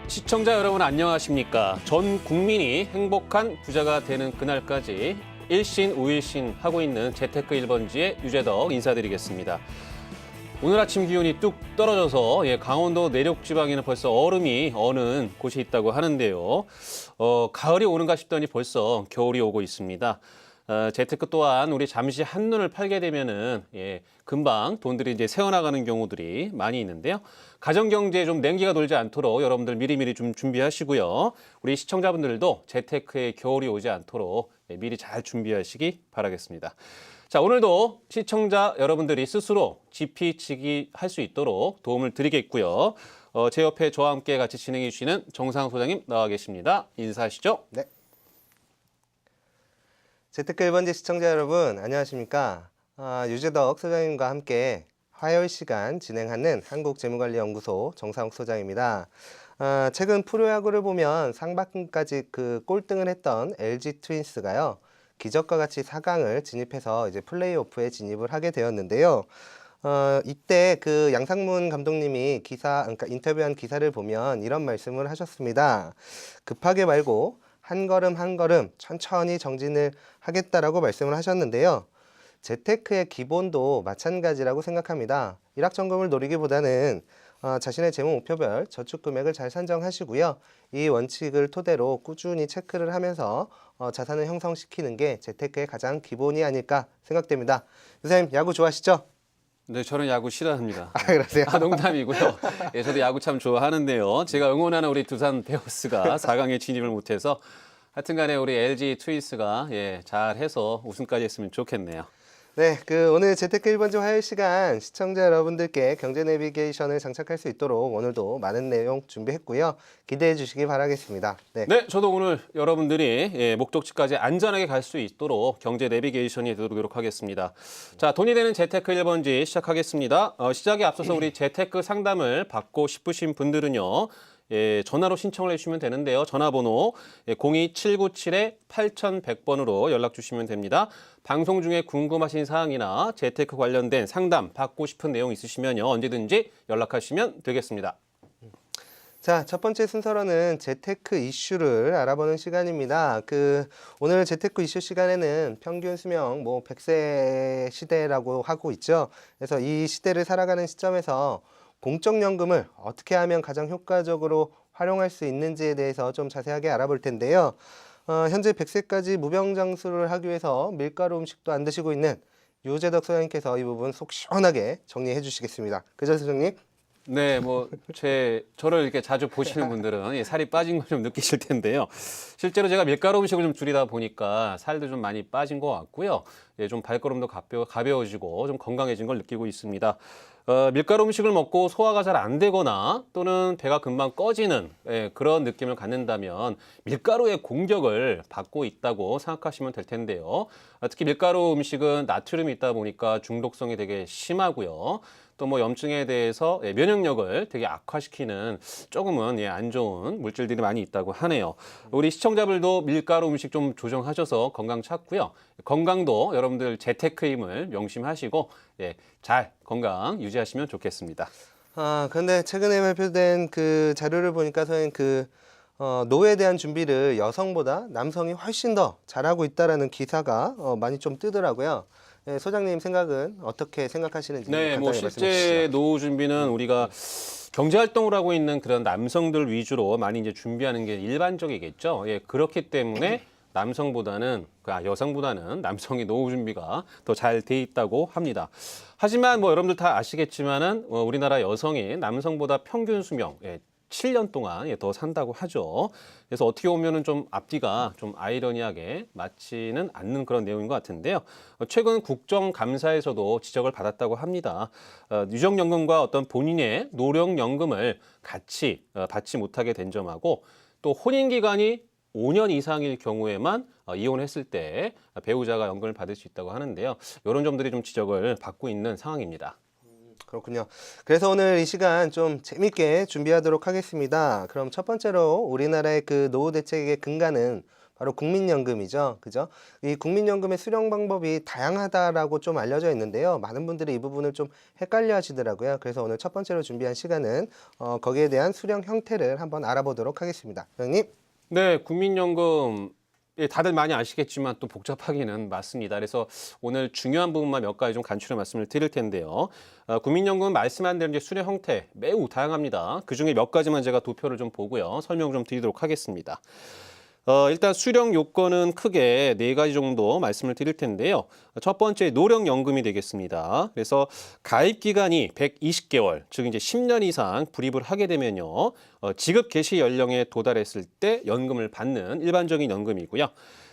시청자 여러분 안녕하십니까? 전 국민이 행복한 부자가 되는 그날까지 일신 우일신 하고 있는 재테크 1번지의 유재덕 인사드리겠습니다. 오늘 아침 기온이 뚝 떨어져서 강원도 내륙 지방에는 벌써 얼음이 어는 곳이 있다고 하는데요. 가을이 오는가 싶더니 벌써 겨울이 오고 있습니다. 재테크 또한 우리 잠시 한눈을 팔게 되면은 금방 돈들이 이제 새어나가는 경우들이 많이 있는데요. 가정 경제에 좀 냉기가 돌지 않도록 여러분들 미리미리 좀 준비하시고요. 우리 시청자분들도 재테크에 겨울이 오지 않도록 미리 잘 준비하시기 바라겠습니다. 자, 오늘도 시청자 여러분들이 스스로 지피지기 할 수 있도록 도움을 드리겠고요. 제 옆에 저와 함께 같이 진행해 주시는 정상욱 소장님 나와 계십니다. 인사하시죠. 네. 재테크 1번지 시청자 여러분 안녕하십니까? 유재덕 소장님과 함께 화요일 시간 진행하는 한국재무관리연구소 정상욱 소장입니다. 최근 프로야구를 보면 상반기까지 꼴등을 했던 LG 트윈스가요. 기적과 같이 4강을 진입해서 이제 플레이오프에 진입을 하게 되었는데요. 이때 양상문 감독님이 그러니까 인터뷰한 기사를 보면 이런 말씀을 하셨습니다. 급하게 말고 한 걸음 한 걸음 천천히 정진을 하겠다라고 말씀을 하셨는데요. 재테크의 기본도 마찬가지라고 생각합니다. 일확천금을 노리기보다는 자신의 재무 목표별 저축 금액을 잘 산정하시고요. 이 원칙을 토대로 꾸준히 체크를 하면서 자산을 형성시키는 게 재테크의 가장 기본이 아닐까 생각됩니다. 선생님 야구 좋아하시죠? 네, 저는 야구 싫어합니다. 그러세요? 농담이고요. 저도 야구 참 좋아하는데요. 제가 응원하는 우리 두산 베어스가 4강에 진입을 못해서 하여튼간에 우리 LG 트윈스가 잘해서 우승까지 했으면 좋겠네요. 네, 오늘 재테크 1번지 화요일 시간 시청자 여러분들께 경제 내비게이션을 장착할 수 있도록 오늘도 많은 내용 준비했고요. 기대해 주시기 바라겠습니다. 네, 저도 오늘 여러분들이 목적지까지 안전하게 갈 수 있도록 경제 내비게이션이 되도록 하겠습니다. 자, 돈이 되는 재테크 1번지 시작하겠습니다. 시작에 앞서서 우리 재테크 상담을 받고 싶으신 분들은요. 전화로 신청을 해주시면 되는데요. 전화번호 02797-8100번으로 연락 주시면 됩니다. 방송 중에 궁금하신 사항이나 재테크 관련된 상담 받고 싶은 내용 있으시면요. 언제든지 연락하시면 되겠습니다. 자, 첫 번째 순서로는 재테크 이슈를 알아보는 시간입니다. 오늘 재테크 이슈 시간에는 평균 수명 100세 시대라고 하고 있죠. 그래서 이 시대를 살아가는 시점에서 공적연금을 어떻게 하면 가장 효과적으로 활용할 수 있는지에 대해서 좀 자세하게 알아볼 텐데요. 현재 100세까지 무병장수를 하기 위해서 밀가루 음식도 안 드시고 있는 유재덕 소장님께서 이 부분 속 시원하게 정리해 주시겠습니다. 그죠, 소장님? 네, 저를 이렇게 자주 보시는 분들은 살이 빠진 걸 좀 느끼실 텐데요. 실제로 제가 밀가루 음식을 좀 줄이다 보니까 살도 좀 많이 빠진 것 같고요. 좀 발걸음도 가벼워지고 좀 건강해진 걸 느끼고 있습니다. 밀가루 음식을 먹고 소화가 잘 안 되거나 또는 배가 금방 꺼지는 그런 느낌을 갖는다면 밀가루의 공격을 받고 있다고 생각하시면 될 텐데요. 특히 밀가루 음식은 나트륨이 있다 보니까 중독성이 되게 심하고요. 또 염증에 대해서 면역력을 되게 악화시키는 조금은 안 좋은 물질들이 많이 있다고 하네요. 우리 시청자분들도 밀가루 음식 좀 조정하셔서 건강 찾고요. 건강도 여러분들 재테크의 힘을 명심하시고 잘 건강 유지하시면 좋겠습니다. 그런데 최근에 발표된 자료를 보니까 선생님 노후에 대한 준비를 여성보다 남성이 훨씬 더 잘하고 있다라는 기사가 많이 좀 뜨더라고요. 네, 소장님 생각은 어떻게 생각하시는지 간단히 실제 말씀해 노후 준비는 우리가 경제 활동을 하고 있는 그런 남성들 위주로 많이 이제 준비하는 게 일반적이겠죠. 그렇기 때문에 여성보다는 남성의 노후 준비가 더 잘 돼 있다고 합니다. 하지만 여러분들 다 아시겠지만은 우리나라 여성이 남성보다 평균 수명 7년 동안 더 산다고 하죠. 그래서 어떻게 보면은 좀 앞뒤가 좀 아이러니하게 맞지는 않는 그런 내용인 것 같은데요. 최근 국정감사에서도 지적을 받았다고 합니다. 유족연금과 어떤 본인의 노령연금을 같이 받지 못하게 된 점하고 또 혼인기간이 5년 이상일 경우에만 이혼했을 때 배우자가 연금을 받을 수 있다고 하는데요. 이런 점들이 좀 지적을 받고 있는 상황입니다. 그렇군요. 그래서 오늘 이 시간 좀 재밌게 준비하도록 하겠습니다. 그럼 첫 번째로 우리나라의 그 노후 대책의 근간은 바로 국민연금이죠. 그죠? 이 국민연금의 수령 방법이 다양하다라고 좀 알려져 있는데요. 많은 분들이 이 부분을 좀 헷갈려 하시더라고요. 그래서 오늘 첫 번째로 준비한 시간은 거기에 대한 수령 형태를 한번 알아보도록 하겠습니다. 형님. 네, 국민연금 예, 다들 많이 아시겠지만 또 복잡하기는 맞습니다. 그래서 오늘 중요한 부분만 몇 가지 좀 간추려 말씀을 드릴 텐데요. 국민연금은 말씀한 대로 이제 수령 형태 매우 다양합니다. 그중에 몇 가지만 제가 도표를 좀 보고요. 설명 좀 드리도록 하겠습니다. 일단 수령 요건은 크게 네 가지 정도 말씀을 드릴 텐데요. 첫 번째 노령연금이 되겠습니다. 그래서 가입 기간이 120개월, 즉 이제 10년 이상 불입을 하게 되면요. 지급 개시 연령에 도달했을 때 연금을 받는 일반적인 연금이고요.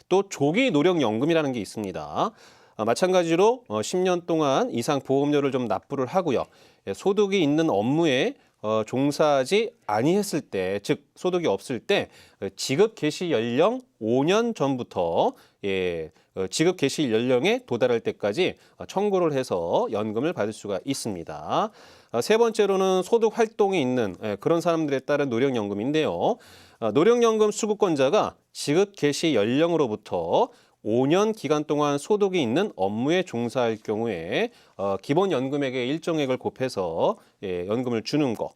또 조기 노령연금이라는 게 있습니다. 마찬가지로 10년 동안 이상 보험료를 좀 납부를 하고요. 소득이 있는 업무에 종사하지 아니했을 때, 즉 소득이 없을 때 지급 개시 연령 5년 전부터 지급 개시 연령에 도달할 때까지 청구를 해서 연금을 받을 수가 있습니다. 세 번째로는 소득 활동이 있는 그런 사람들에 따른 노령연금인데요. 노령연금 수급권자가 지급 개시 연령으로부터 5년 기간 동안 소득이 있는 업무에 종사할 경우에 기본 연금액의 일정액을 곱해서 연금을 주는 거.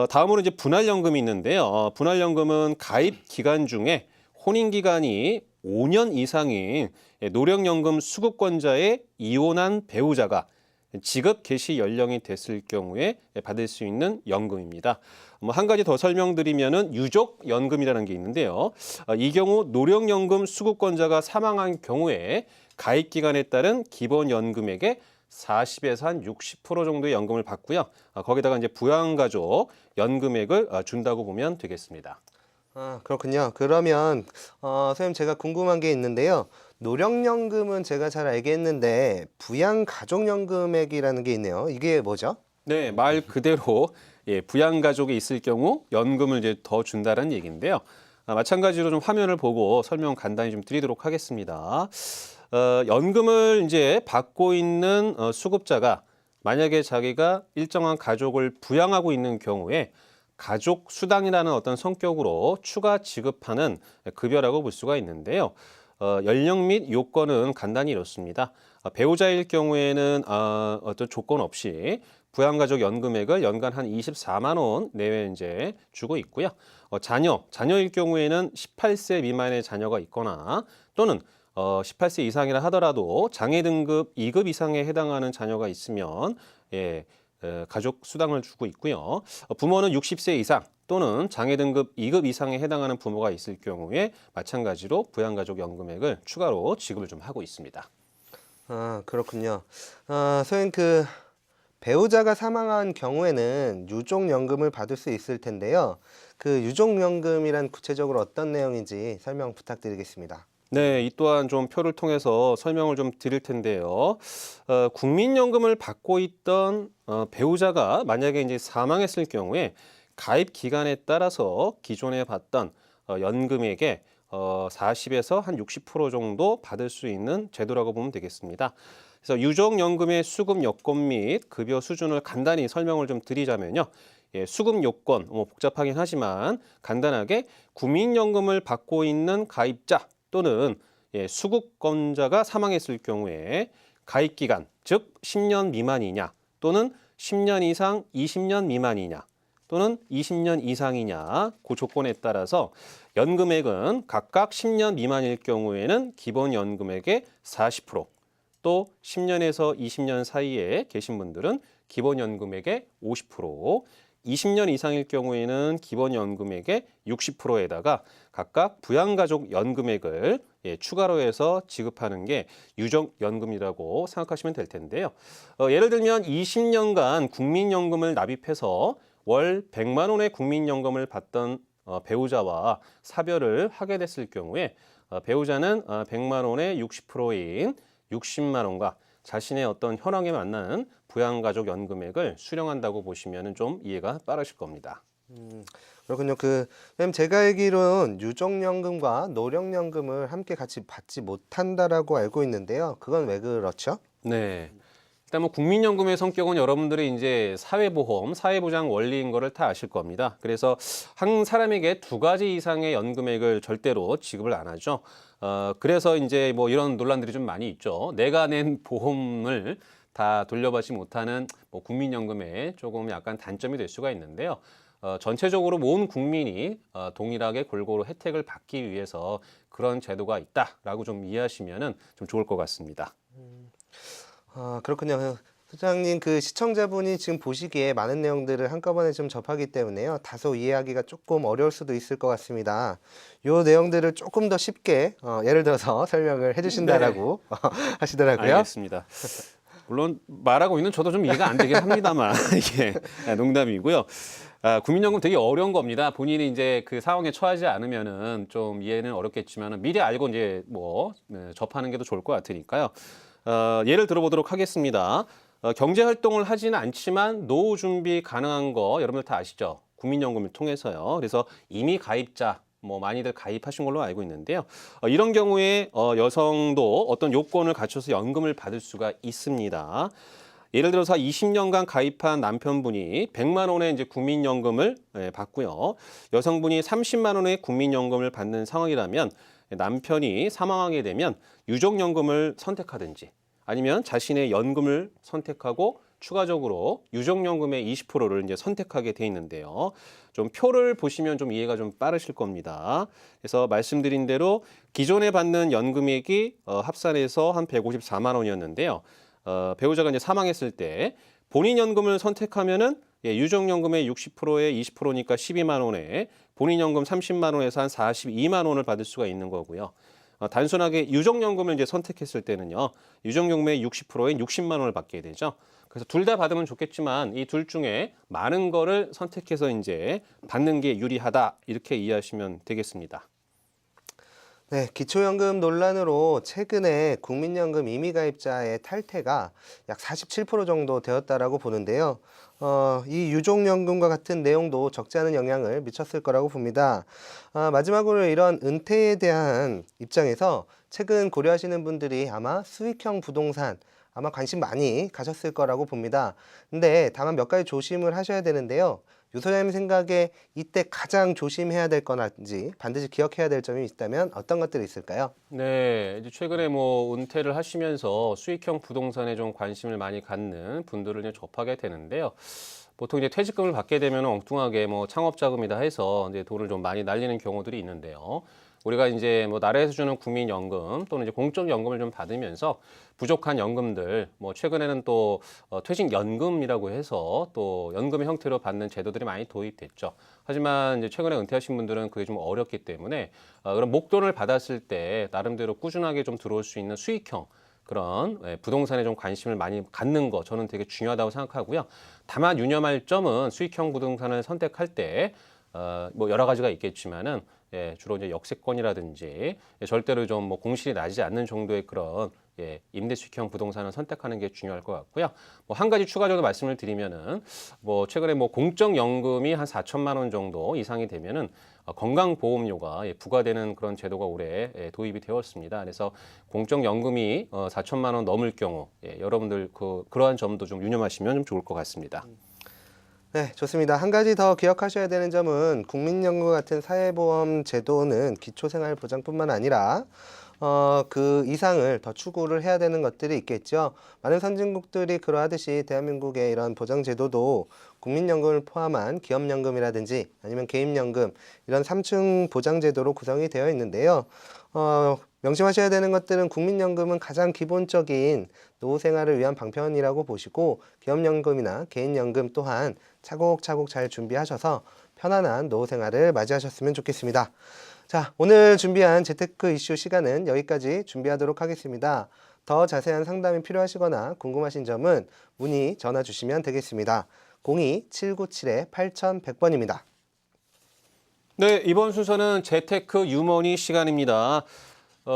다음으로 이제 분할연금이 있는데요. 분할연금은 가입 기간 중에 혼인 기간이 5년 이상인 노령연금 수급권자의 이혼한 배우자가 지급 개시 연령이 됐을 경우에 받을 수 있는 연금입니다. 한 가지 더 설명드리면은 유족연금이라는 게 있는데요. 이 경우 노령연금 수급권자가 사망한 경우에 가입 기간에 따른 기본 연금액의 40에서 한 60% 정도의 연금을 받고요. 거기다가 이제 부양가족 연금액을 준다고 보면 되겠습니다. 그렇군요. 그러면 선생님 제가 궁금한 게 있는데요. 노령연금은 제가 잘 알겠는데 부양가족연금액이라는 게 있네요. 이게 뭐죠? 네, 말 그대로 부양가족이 있을 경우 연금을 이제 더 준다는 얘기인데요. 마찬가지로 좀 화면을 보고 설명 간단히 좀 드리도록 하겠습니다. 연금을 이제 받고 있는 수급자가 만약에 자기가 일정한 가족을 부양하고 있는 경우에 가족 수당이라는 어떤 성격으로 추가 지급하는 급여라고 볼 수가 있는데요. 연령 및 요건은 간단히 이렇습니다. 배우자일 경우에는 어떤 조건 없이 부양가족 연금액을 연간 한 24만 원 내외 이제 주고 있고요. 자녀일 경우에는 18세 미만의 자녀가 있거나 또는 18세 이상이라 하더라도 장애 등급 2급 이상에 해당하는 자녀가 있으면 가족 수당을 주고 있고요. 부모는 60세 이상 또는 장애 등급 2급 이상에 해당하는 부모가 있을 경우에 마찬가지로 부양가족 연금액을 추가로 지급을 좀 하고 있습니다. 그렇군요. 선생님 그 배우자가 사망한 경우에는 유족연금을 받을 수 있을 텐데요. 그 유족연금이란 구체적으로 어떤 내용인지 설명 부탁드리겠습니다. 네, 이 또한 좀 표를 통해서 설명을 좀 드릴 텐데요. 국민연금을 받고 있던 배우자가 만약에 이제 사망했을 경우에 가입 기간에 따라서 기존에 받던 연금액의 40에서 한 60% 정도 받을 수 있는 제도라고 보면 되겠습니다. 그래서 유족연금의 수급 요건 및 급여 수준을 간단히 설명을 좀 드리자면요. 수급 요건, 복잡하긴 하지만 간단하게 국민연금을 받고 있는 가입자 또는 수급권자가 사망했을 경우에 가입 기간, 즉 10년 미만이냐 또는 10년 이상 20년 미만이냐 또는 20년 이상이냐 그 조건에 따라서 연금액은 각각 10년 미만일 경우에는 기본 연금액의 40%, 또 10년에서 20년 사이에 계신 분들은 기본 연금액의 50%, 20년 이상일 경우에는 기본 연금액의 60%에다가 각각 부양가족 연금액을 추가로 해서 지급하는 게 유족연금이라고 생각하시면 될 텐데요. 예를 들면 20년간 국민연금을 납입해서 월 100만 원의 국민연금을 받던 배우자와 사별을 하게 됐을 경우에 배우자는 100만 원의 60%인 60만 원과 자신의 어떤 현황에 맞는 부양가족 연금액을 수령한다고 보시면 좀 이해가 빠르실 겁니다. 그렇군요. 선생님 제가 알기로는 유족연금과 노령연금을 함께 같이 받지 못한다라고 알고 있는데요. 그건 왜 그렇죠? 네. 일단 뭐 국민연금의 성격은 여러분들이 이제 사회보험, 사회보장 원리인 거를 다 아실 겁니다. 그래서 한 사람에게 두 가지 이상의 연금액을 절대로 지급을 안 하죠. 그래서 이제 뭐 이런 논란들이 좀 많이 있죠. 내가 낸 보험을 다 돌려받지 못하는 뭐 국민연금에 조금 약간 단점이 될 수가 있는데요. 전체적으로 모든 국민이 동일하게 골고루 혜택을 받기 위해서 그런 제도가 있다라고 좀 이해하시면은 좀 좋을 것 같습니다. 그렇군요. 소장님, 그 시청자분이 지금 보시기에 많은 내용들을 한꺼번에 좀 접하기 때문에요. 다소 이해하기가 조금 어려울 수도 있을 것 같습니다. 요 내용들을 조금 더 쉽게, 예를 들어서 설명을 해주신다라고 하시더라고요. 알겠습니다. 물론 말하고 있는 저도 좀 이해가 안 되긴 합니다만 이게 농담이고요. 국민연금 되게 어려운 겁니다. 본인이 이제 그 상황에 처하지 않으면은 좀 이해는 어렵겠지만 미리 알고 이제 뭐 접하는 게 더 좋을 것 같으니까요. 예를 들어보도록 하겠습니다. 경제 활동을 하지는 않지만 노후 준비 가능한 거 여러분들 다 아시죠? 국민연금을 통해서요. 그래서 이미 가입자 뭐 많이들 가입하신 걸로 알고 있는데요. 이런 경우에 여성도 어떤 요건을 갖춰서 연금을 받을 수가 있습니다. 예를 들어서 20년간 가입한 남편분이 100만 원의 이제 국민연금을 받고요. 여성분이 30만 원의 국민연금을 받는 상황이라면 남편이 사망하게 되면 유족연금을 선택하든지 아니면 자신의 연금을 선택하고 추가적으로 유족연금의 20%를 이제 선택하게 돼 있는데요. 좀 표를 보시면 좀 이해가 좀 빠르실 겁니다. 그래서 말씀드린 대로 기존에 받는 연금액이 합산해서 한 154만 원이었는데요. 배우자가 이제 사망했을 때 본인 연금을 선택하면은 유족연금의 60%에 20%니까 12만 원에 본인 연금 30만 원에서 한 42만 원을 받을 수가 있는 거고요. 단순하게 유족연금을 이제 선택했을 때는요. 유족연금의 60%인 60만 원을 받게 되죠. 그래서 둘 다 받으면 좋겠지만 이 둘 중에 많은 거를 선택해서 이제 받는 게 유리하다 이렇게 이해하시면 되겠습니다. 네, 기초연금 논란으로 최근에 국민연금 임의가입자의 탈퇴가 약 47% 정도 되었다라고 보는데요. 이 유족연금과 같은 내용도 적지 않은 영향을 미쳤을 거라고 봅니다. 마지막으로 이런 은퇴에 대한 입장에서 최근 고려하시는 분들이 아마 수익형 부동산 아마 관심 많이 가셨을 거라고 봅니다. 근데 다만 몇 가지 조심을 하셔야 되는데요. 유 소장님 생각에 이때 가장 조심해야 될 거라든지 반드시 기억해야 될 점이 있다면 어떤 것들이 있을까요? 네, 이제 최근에 뭐 은퇴를 하시면서 수익형 부동산에 좀 관심을 많이 갖는 분들을 이제 접하게 되는데요. 보통 이제 퇴직금을 받게 되면 엉뚱하게 뭐 창업 자금이다 해서 이제 돈을 좀 많이 날리는 경우들이 있는데요. 우리가 이제 뭐 나라에서 주는 국민연금 또는 이제 공적연금을 좀 받으면서 부족한 연금들 뭐 최근에는 또 퇴직연금이라고 해서 또 연금의 형태로 받는 제도들이 많이 도입됐죠. 하지만 이제 최근에 은퇴하신 분들은 그게 좀 어렵기 때문에 그런 목돈을 받았을 때 나름대로 꾸준하게 좀 들어올 수 있는 수익형 그런 부동산에 좀 관심을 많이 갖는 거 저는 되게 중요하다고 생각하고요. 다만 유념할 점은 수익형 부동산을 선택할 때 뭐 여러 가지가 있겠지만은 주로 이제 역세권이라든지 절대로 좀 뭐 공실이 나지 않는 정도의 그런 임대 수익형 부동산을 선택하는 게 중요할 것 같고요. 뭐 한 가지 추가적으로 말씀을 드리면은 뭐 최근에 뭐 공적연금이 한 4천만 원 정도 이상이 되면은 건강보험료가 부과되는 그런 제도가 올해 도입이 되었습니다. 그래서 공적연금이 4천만 원 넘을 경우 여러분들 그러한 점도 좀 유념하시면 좀 좋을 것 같습니다. 네, 좋습니다. 한 가지 더 기억하셔야 되는 점은 국민연금 같은 사회보험 제도는 기초생활보장뿐만 아니라 그 이상을 더 추구를 해야 되는 것들이 있겠죠. 많은 선진국들이 그러하듯이 대한민국의 이런 보장제도도 국민연금을 포함한 기업연금이라든지 아니면 개인연금 이런 3층 보장제도로 구성이 되어 있는데요. 명심하셔야 되는 것들은 국민연금은 가장 기본적인 노후 생활을 위한 방편이라고 보시고 기업연금이나 개인연금 또한 차곡차곡 잘 준비하셔서 편안한 노후 생활을 맞이하셨으면 좋겠습니다. 자, 오늘 준비한 재테크 이슈 시간은 여기까지 준비하도록 하겠습니다. 더 자세한 상담이 필요하시거나 궁금하신 점은 문의 전화 주시면 되겠습니다. 02-797-8100번입니다. 네, 이번 순서는 재테크 유머니 시간입니다.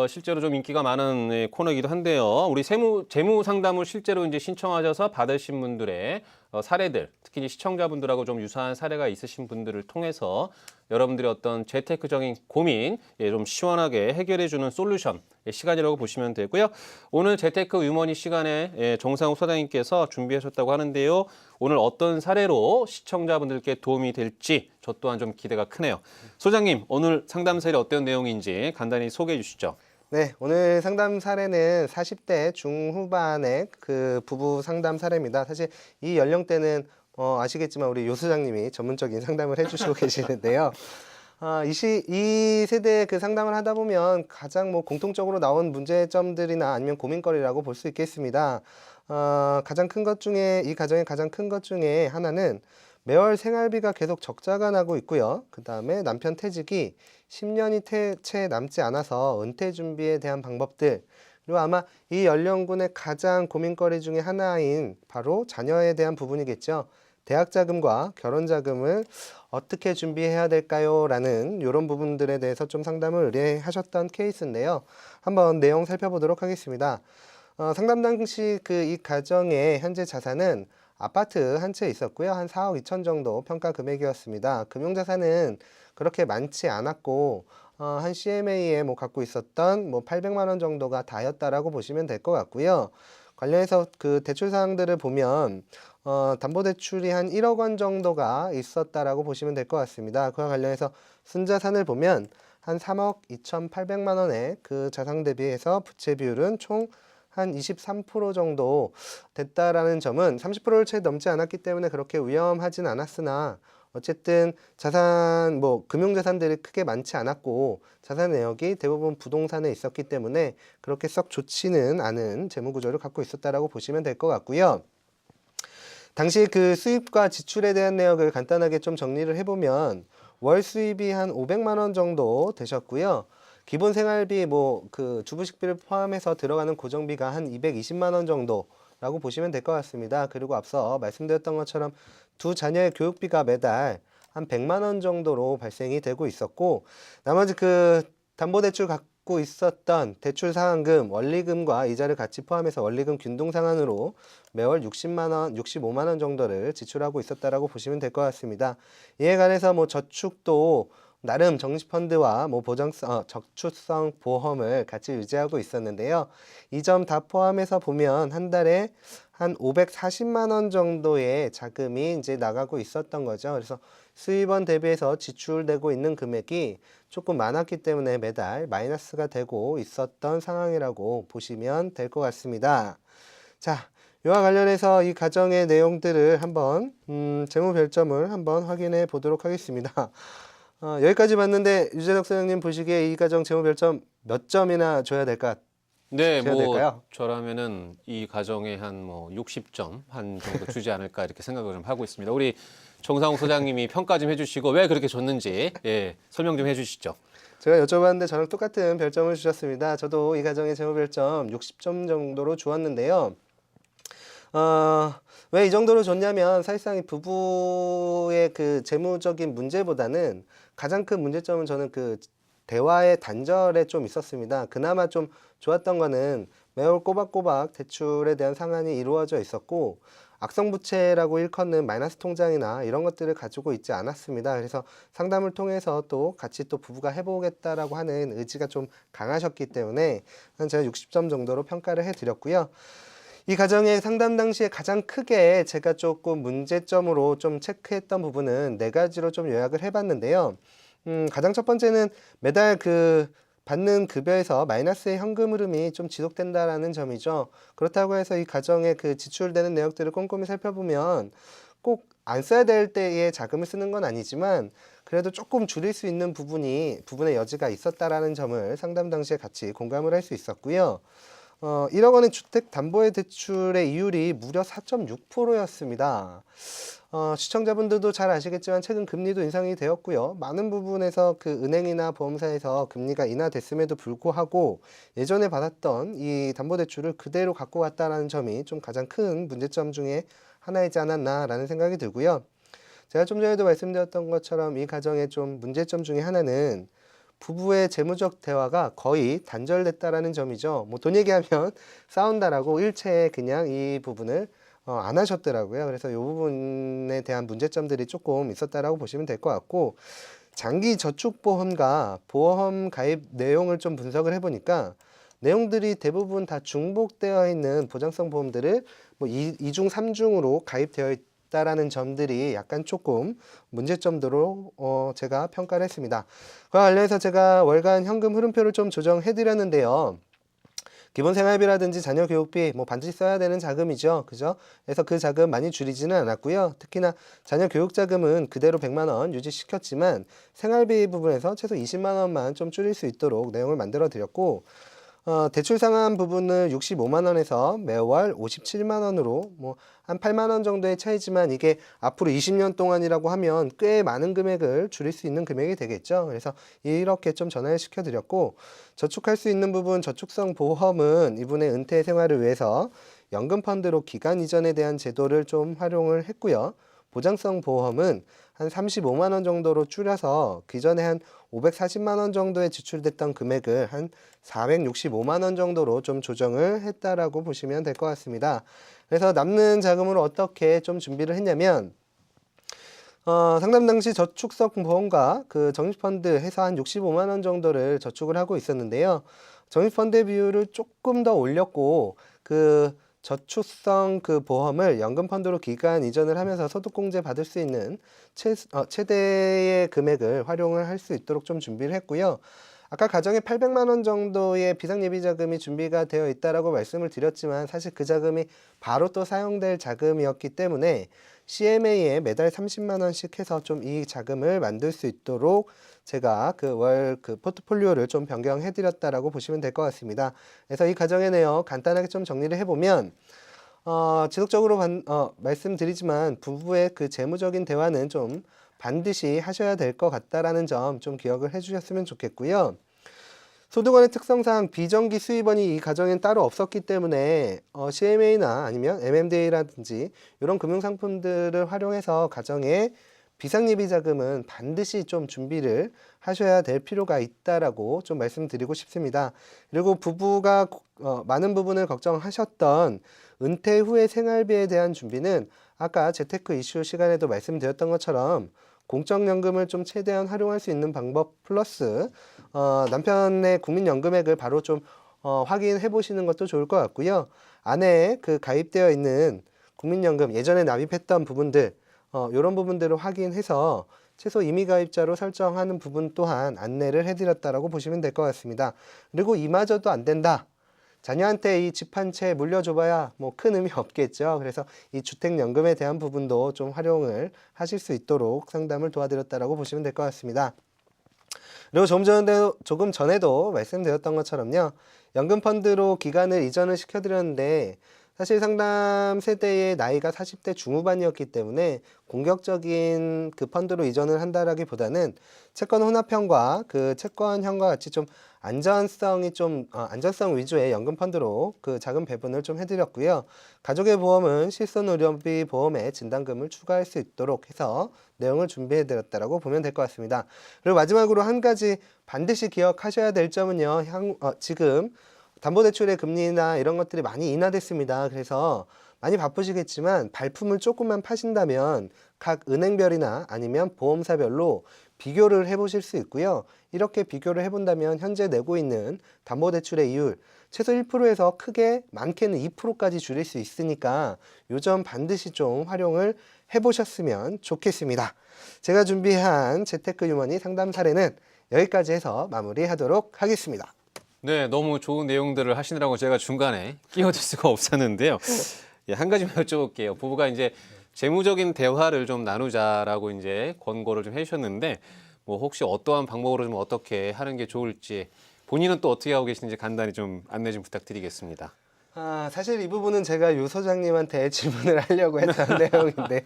실제로 좀 인기가 많은 코너이기도 한데요. 우리 재무 상담을 실제로 이제 신청하셔서 받으신 분들의 사례들, 특히 이제 시청자분들하고 좀 유사한 사례가 있으신 분들을 통해서 여러분들의 어떤 재테크적인 고민 좀 시원하게 해결해주는 솔루션 시간이라고 보시면 되고요. 오늘 재테크 유머니 시간에 정상욱 소장님께서 준비하셨다고 하는데요. 오늘 어떤 사례로 시청자분들께 도움이 될지 저 또한 좀 기대가 크네요. 소장님, 오늘 상담 사례 어떤 내용인지 간단히 소개해 주시죠. 네, 오늘 상담 사례는 40대 중후반의 그 부부 상담 사례입니다. 사실 이 연령대는 아시겠지만 우리 요 소장님이 전문적인 상담을 해주시고 계시는데요. 이 세대의 그 상담을 하다 보면 가장 뭐 공통적으로 나온 문제점들이나 아니면 고민거리라고 볼 수 있겠습니다. 가장 큰 것 중에, 이 가정의 가장 큰 것 중에 하나는 매월 생활비가 계속 적자가 나고 있고요. 그 다음에 남편 퇴직이 10년이 채 남지 않아서 은퇴 준비에 대한 방법들, 그리고 아마 이 연령군의 가장 고민거리 중에 하나인 바로 자녀에 대한 부분이겠죠. 대학 자금과 결혼 자금을 어떻게 준비해야 될까요? 라는 이런 부분들에 대해서 좀 상담을 의뢰하셨던 케이스인데요. 한번 내용 살펴보도록 하겠습니다. 상담 당시 이 가정의 현재 자산은 아파트 한 채 있었고요. 한 4억 2천 정도 평가 금액이었습니다. 금융자산은 그렇게 많지 않았고 한 CMA에 갖고 있었던 800만 원 정도가 다였다라고 보시면 될 것 같고요. 관련해서 그 대출 사항들을 보면 담보대출이 한 1억 원 정도가 있었다라고 보시면 될 것 같습니다. 그와 관련해서 순자산을 보면 한 3억 2,800만 원의 그 자산 대비해서 부채 비율은 총 한 23% 정도 됐다라는 점은 30%를 채 넘지 않았기 때문에 그렇게 위험하진 않았으나 어쨌든 자산, 금융자산들이 크게 많지 않았고 자산 내역이 대부분 부동산에 있었기 때문에 그렇게 썩 좋지는 않은 재무구조를 갖고 있었다라고 보시면 될 것 같고요. 당시 그 수입과 지출에 대한 내역을 간단하게 좀 정리를 해보면 월 수입이 한 500만 원 정도 되셨고요. 기본 생활비 그 주부 식비를 포함해서 들어가는 고정비가 한 220만 원 정도라고 보시면 될 것 같습니다. 그리고 앞서 말씀드렸던 것처럼 두 자녀의 교육비가 매달 한 100만 원 정도로 발생이 되고 있었고 나머지 그 담보대출 갖고 있었던 대출 상환금, 원리금과 이자를 같이 포함해서 원리금 균등 상환으로 매월 60만 원, 65만 원 정도를 지출하고 있었다라고 보시면 될 것 같습니다. 이에 관해서 저축도 나름 정시펀드와 저축성 보험을 같이 유지하고 있었는데요. 이 점 다 포함해서 보면 한 달에 한 540만 원 정도의 자금이 이제 나가고 있었던 거죠. 그래서 수입원 대비해서 지출되고 있는 금액이 조금 많았기 때문에 매달 마이너스가 되고 있었던 상황이라고 보시면 될 것 같습니다. 자, 이와 관련해서 이 가정의 내용들을 한번 재무 별점을 한번 확인해 보도록 하겠습니다. 여기까지 봤는데 유재덕 소장님 보시기에 이 가정 재무 별점 몇 점이나 줘야 될까요? 저라면은 이 가정에 한 60점 한 정도 주지 않을까 이렇게 생각을 좀 하고 있습니다. 우리 정상욱 소장님이 평가 좀 해주시고 왜 그렇게 줬는지 설명 좀 해주시죠. 제가 여쭤봤는데 저랑 똑같은 별점을 주셨습니다. 저도 이 가정의 재무 별점 60점 정도로 주었는데요. 왜 이 정도로 줬냐면 사실상 이 부부의 그 재무적인 문제보다는 가장 큰 문제점은 저는 그 대화의 단절에 좀 있었습니다. 그나마 좀 좋았던 거는 매월 꼬박꼬박 대출에 대한 상환이 이루어져 있었고 악성부채라고 일컫는 마이너스 통장이나 이런 것들을 가지고 있지 않았습니다. 그래서 상담을 통해서 또 같이 또 부부가 해보겠다라고 하는 의지가 좀 강하셨기 때문에 제가 60점 정도로 평가를 해드렸고요. 이 가정의 상담 당시에 가장 크게 제가 조금 문제점으로 좀 체크했던 부분은 4가지로 좀 요약을 해봤는데요. 가장 첫 번째는 매달 그 받는 급여에서 마이너스의 현금 흐름이 좀 지속된다라는 점이죠. 그렇다고 해서 이 가정의 그 지출되는 내역들을 꼼꼼히 살펴보면 꼭 안 써야 될 때에 자금을 쓰는 건 아니지만 그래도 조금 줄일 수 있는 부분의 여지가 있었다라는 점을 상담 당시에 같이 공감을 할 수 있었고요. 1억 원의 주택담보대출의 이율이 무려 4.6%였습니다. 시청자분들도 잘 아시겠지만 최근 금리도 인상이 되었고요. 많은 부분에서 그 은행이나 보험사에서 금리가 인하됐음에도 불구하고 예전에 받았던 이 담보대출을 그대로 갖고 갔다는 점이 좀 가장 큰 문제점 중에 하나이지 않았나라는 생각이 들고요. 제가 좀 전에도 말씀드렸던 것처럼 이 가정의 좀 문제점 중에 하나는 부부의 재무적 대화가 거의 단절됐다라는 점이죠. 돈 얘기하면 싸운다라고 일체에 그냥 이 부분을 안 하셨더라고요. 그래서 이 부분에 대한 문제점들이 조금 있었다라고 보시면 될 것 같고, 장기 저축보험과 보험 가입 내용을 좀 분석을 해보니까 내용들이 대부분 다 중복되어 있는 보장성 보험들을 뭐 2중, 3중으로 가입되어 있다라는 점들이 약간 조금 문제점으로 제가 평가를 했습니다. 그와 관련해서 제가 월간 현금 흐름표를 좀 조정해 드렸는데요. 기본 생활비라든지 자녀 교육비 뭐 반드시 써야 되는 자금이죠. 그죠? 그래서 그 자금 많이 줄이지는 않았고요. 특히나 자녀 교육 자금은 그대로 100만 원 유지시켰지만 생활비 부분에서 최소 20만 원만 좀 줄일 수 있도록 내용을 만들어 드렸고, 대출 상환 부분을 65만 원에서 매월 57만 원으로 뭐 한 8만 원 정도의 차이지만 이게 앞으로 20년 동안이라고 하면 꽤 많은 금액을 줄일 수 있는 금액이 되겠죠. 그래서 이렇게 좀 전환을 시켜드렸고, 저축할 수 있는 부분 저축성 보험은 이분의 은퇴 생활을 위해서 연금 펀드로 기간 이전에 대한 제도를 좀 활용을 했고요. 보장성 보험은 한 35만 원 정도로 줄여서 기존에 한 540만 원 정도에 지출됐던 금액을 한 465만 원 정도로 좀 조정을 했다라고 보시면 될 것 같습니다. 그래서 남는 자금으로 어떻게 좀 준비를 했냐면, 상담 당시 저축성 보험과 그 적립펀드 해서 한 65만 원 정도를 저축을 하고 있었는데요. 적립펀드 비율을 조금 더 올렸고, 그 저축성 그 보험을 연금펀드로 기간 이전을 하면서 소득공제 받을 수 있는 최대의 금액을 활용을 할 수 있도록 좀 준비를 했고요. 아까 가정에 800만 원 정도의 비상예비 자금이 준비가 되어 있다라고 말씀을 드렸지만 사실 그 자금이 바로 또 사용될 자금이었기 때문에 CMA에 매달 30만 원씩 해서 좀 이 자금을 만들 수 있도록 제가 그 월 그 포트폴리오를 좀 변경해 드렸다라고 보시면 될 것 같습니다. 그래서 이 가정의 내용 간단하게 좀 정리를 해보면, 지속적으로 말씀드리지만 부부의 그 재무적인 대화는 좀 반드시 하셔야 될 것 같다라는 점 좀 기억을 해주셨으면 좋겠고요. 소득원의 특성상 비정기 수입원이 이 가정엔 따로 없었기 때문에 CMA나 아니면 MMDA라든지 이런 금융상품들을 활용해서 가정에 비상예비 자금은 반드시 좀 준비를 하셔야 될 필요가 있다라고 좀 말씀드리고 싶습니다. 그리고 부부가 많은 부분을 걱정하셨던 은퇴 후의 생활비에 대한 준비는 아까 재테크 이슈 시간에도 말씀드렸던 것처럼 공적연금을 좀 최대한 활용할 수 있는 방법 플러스 남편의 국민연금액을 바로 좀 확인해 보시는 것도 좋을 것 같고요. 안에 그 가입되어 있는 국민연금 예전에 납입했던 부분들 이런 부분들을 확인해서 최소 임의가입자로 설정하는 부분 또한 안내를 해드렸다라고 보시면 될 것 같습니다. 그리고 이마저도 안 된다. 자녀한테 이 집 한 채 물려줘봐야 뭐 큰 의미 없겠죠. 그래서 이 주택연금에 대한 부분도 좀 활용을 하실 수 있도록 상담을 도와드렸다라고 보시면 될 것 같습니다. 그리고 조금 전에도 말씀드렸던 것처럼요. 연금펀드로 기간을 이전을 시켜드렸는데 사실 상담 세대의 나이가 40대 중후반이었기 때문에 공격적인 그 펀드로 이전을 한다라기보다는 채권 혼합형과 그 채권형과 같이 좀 안전성 위주의 연금 펀드로 그 자금 배분을 좀 해드렸고요. 가족의 보험은 실손의료비 보험에 진단금을 추가할 수 있도록 해서 내용을 준비해드렸다라고 보면 될 것 같습니다. 그리고 마지막으로 한 가지 반드시 기억하셔야 될 점은요. 지금 담보대출의 금리나 이런 것들이 많이 인하됐습니다. 그래서 많이 바쁘시겠지만 발품을 조금만 파신다면 각 은행별이나 아니면 보험사별로 비교를 해보실 수 있고요. 이렇게 비교를 해본다면 현재 내고 있는 담보대출의 이율 최소 1%에서 크게 많게는 2%까지 줄일 수 있으니까 요 점 반드시 좀 활용을 해보셨으면 좋겠습니다. 제가 준비한 재테크 유머니 상담 사례는 여기까지 해서 마무리하도록 하겠습니다. 네, 너무 좋은 내용들을 하시느라고 제가 중간에 끼어들 수가 없었는데요. 예, 한 가지만 여쭤볼게요. 부부가 이제 재무적인 대화를 좀 나누자라고 이제 권고를 좀 해주셨는데, 뭐 혹시 어떠한 방법으로 좀 어떻게 하는 게 좋을지, 본인은 또 어떻게 하고 계시는지 간단히 좀 안내 좀 부탁드리겠습니다. 사실 이 부분은 제가 유 소장님한테 질문을 하려고 했던 내용인데요.